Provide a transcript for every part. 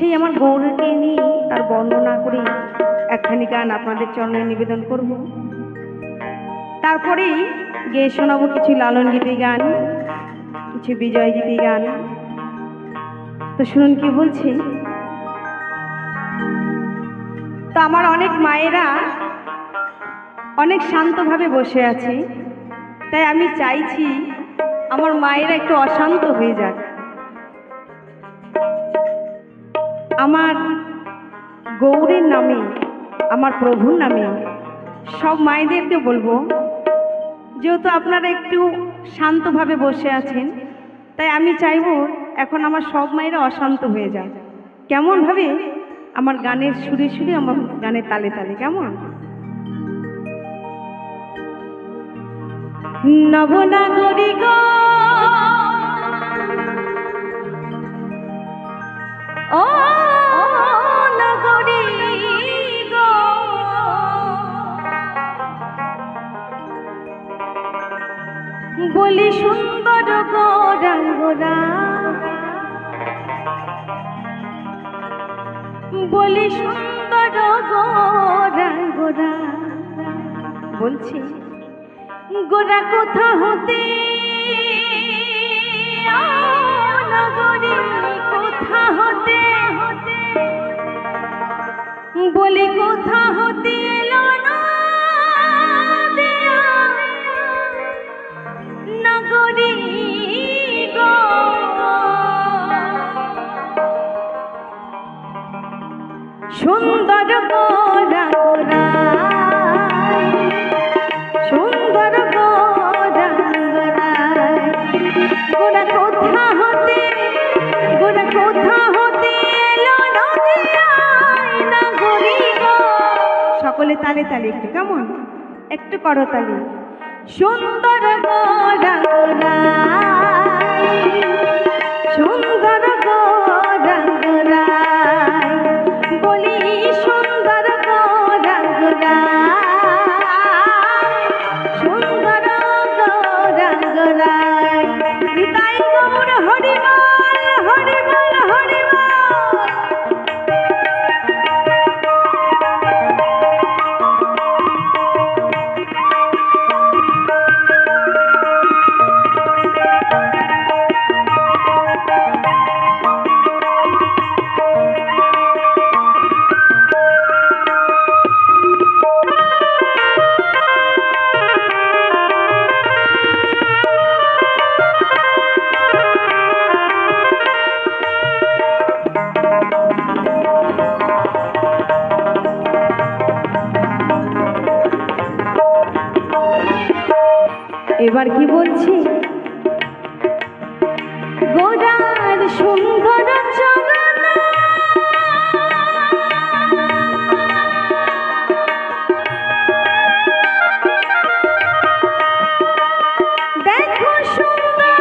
সেই আমার গৌরকে নিয়ে তার বর্ণনা করে একখানি গান আপনাদের চরণে নিবেদন করব। তারপরেই গেয়ে শোনাবো কিছু লালন গীতি গান, কিছু বিজয় গীতি গান। তো শুনুন কি বলছি। তো আমার অনেক মায়েরা অনেক শান্তভাবে বসে আছে, তাই আমি চাইছি আমার মায়েরা একটু অশান্ত হয়ে যাক। আমার গৌরের নামে, আমার প্রভুর নামে সব মায়েদেরকে বলবো, যেহেতু আপনারা একটু শান্তভাবে বসে আছেন, তাই আমি চাইবো এখন আমার সব মায়েরা অশান্ত হয়ে যাক। কেমন ভাবে? আমার গানের সুরে সুরে, আমার গানের তালে তালে। কেমন? নবনাগরী গো ও নগরী গো, বলি সুন্দর গৌরাঙ্গরা, বলি সুন্দর গৌরাঙ্গরা। বলছি গোরা কোথা হতে, নগরী কোথা হতে, বলি কোথা হতে এলো না নগরী গো, সুন্দর গোরা, সুন্দর গোরা, গোরা কোথা হতে, গোরা কোথা হতে এলো নগরী গো। সকলে তালে তালে একটু, কেমন? একটু করো তালে। সুন্দর গোরা, সুন্দর গোরা, বলি সুন্দর গোরা, সুন্দর গোরা। নিতাই গৌর হরিবল, হরিবল, হরিবল। এবার কি বলছি, গোরার সুন্দর চরণ, দেখো সুন্দর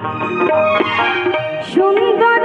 সুন্দর সুন্দর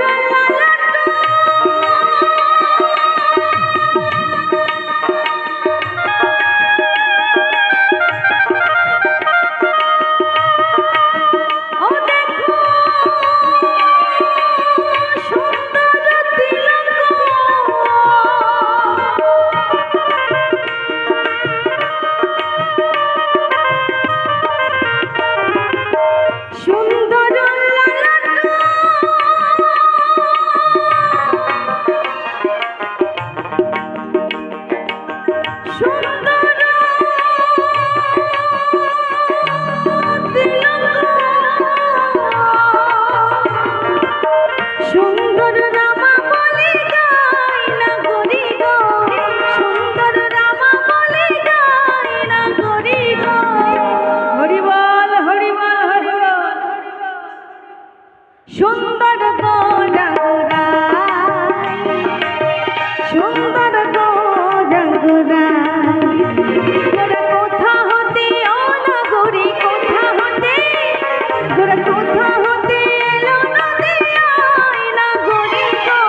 সুন্দর কোথা হতে ও নগরী কোথা হতে কোথা হতে এলো নদিয়ায় নগরী গো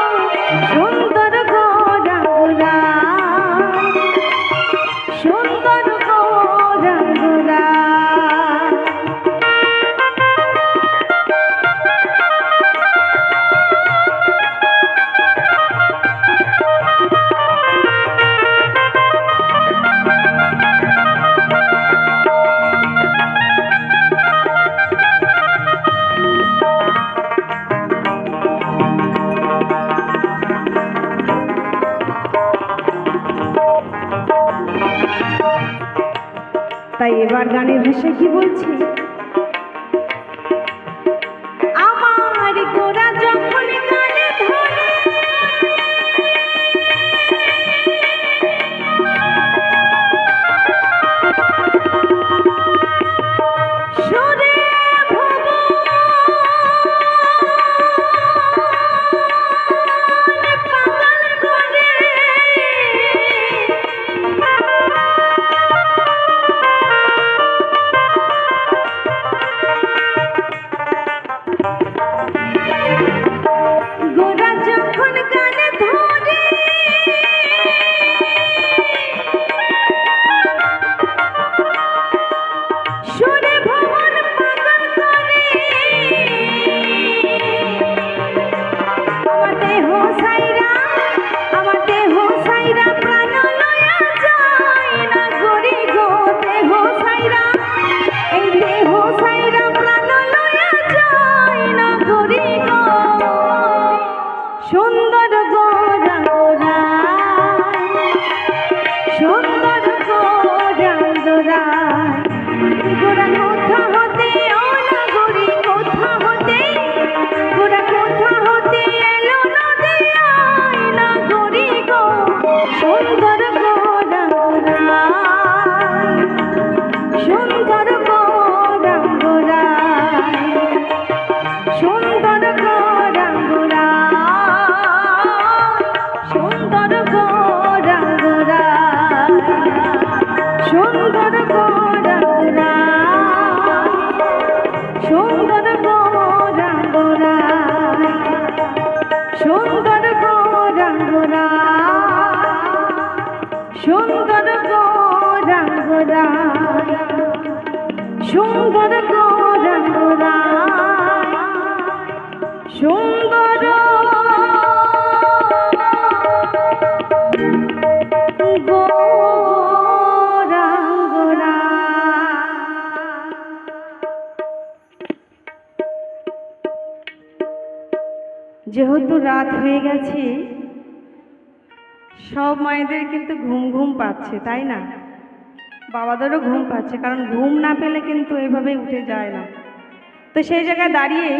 সুন্দর সুন্দর তাই এবার গানের ভাষায় কি বলছি আমার গোরা যখন কানে ধরে সুরে সুন্দর সুন্দর গোরা কোথা হতে ও নগরী কোথা হতে কোথা হতে এলো নদিয়ায় নগরী গো সুন্দর সুন্দর সুন্দর সুন্দর সুন্দর সুন্দর যেহেতু রাত হয়ে গেছে সব মায়েদের কিন্তু ঘুম ঘুম পাচ্ছে তাই না বাবাদেরও ঘুম পাচ্ছে কারণ ঘুম না পেলে কিন্তু এভাবে উঠে যায় না তো সেই জায়গায় দাঁড়িয়ে